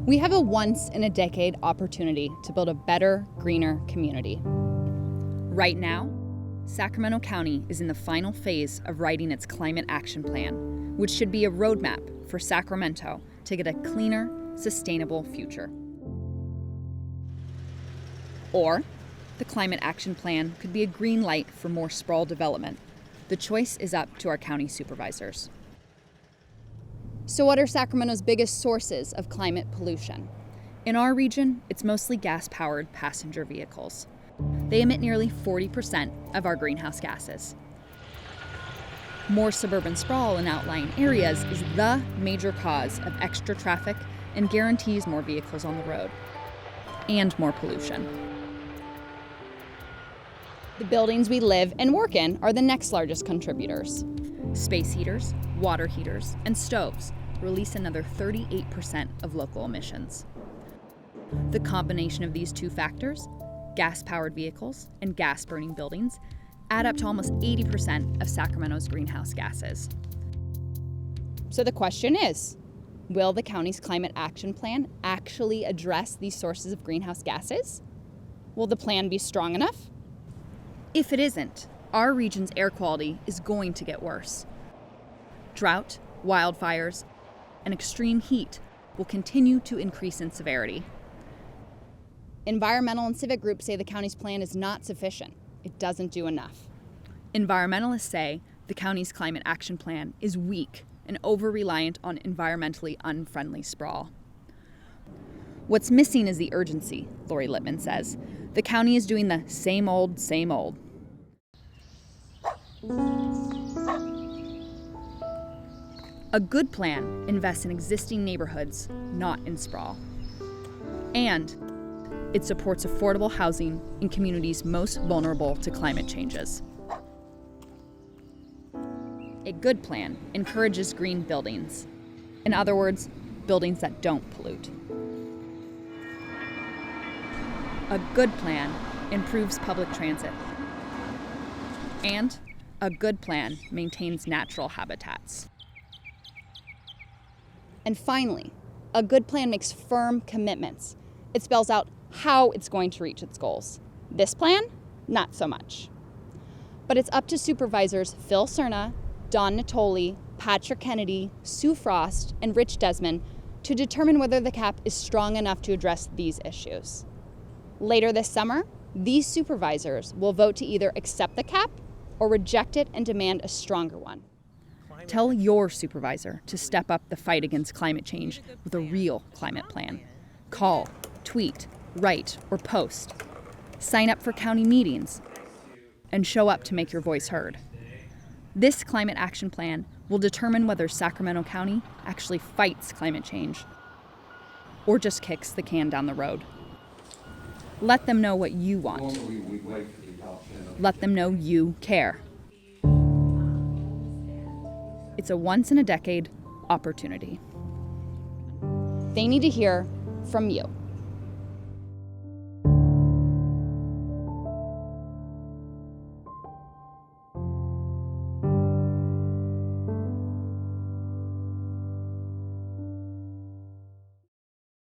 We have a once-in-a-decade opportunity to build a better, greener community. Right now, Sacramento County is in the final phase of writing its Climate Action Plan, which should be a roadmap for Sacramento to get a cleaner, sustainable future. Or, the Climate Action Plan could be a green light for more sprawl development. The choice is up to our county supervisors. So what are Sacramento's biggest sources of climate pollution? In our region, it's mostly gas-powered passenger vehicles. They emit nearly 40% of our greenhouse gases. More suburban sprawl in outlying areas is the major cause of extra traffic and guarantees more vehicles on the road and more pollution. The buildings we live and work in are the next largest contributors. Space heaters, water heaters, and stoves release another 38% of local emissions. The combination of these two factors, gas-powered vehicles and gas-burning buildings, add up to almost 80% of Sacramento's greenhouse gases. So the question is, will the county's Climate Action Plan actually address these sources of greenhouse gases? Will the plan be strong enough? If it isn't, our region's air quality is going to get worse. Drought, wildfires, and extreme heat will continue to increase in severity. Environmental and civic groups say the county's plan is not sufficient. It doesn't do enough. Environmentalists say the county's Climate Action Plan is weak and over-reliant on environmentally unfriendly sprawl. What's missing is the urgency, Lori Littman says. The county is doing the same old, same old. A good plan invests in existing neighborhoods, not in sprawl. And it supports affordable housing in communities most vulnerable to climate changes. A good plan encourages green buildings. In other words, buildings that don't pollute. A good plan improves public transit. And a good plan maintains natural habitats. And finally, a good plan makes firm commitments. It spells out how it's going to reach its goals. This plan, not so much. But it's up to supervisors Phil Cerna, Don Natoli, Patrick Kennedy, Sue Frost, and Rich Desmond to determine whether the cap is strong enough to address these issues. Later this summer, these supervisors will vote to either accept the cap or reject it and demand a stronger one. Tell your supervisor to step up the fight against climate change with a real climate plan. Call, tweet, write, or post. Sign up for county meetings and show up to make your voice heard. This Climate Action Plan will determine whether Sacramento County actually fights climate change or just kicks the can down the road. Let them know what you want. Let them know you care. It's a once-in-a-decade opportunity. They need to hear from you.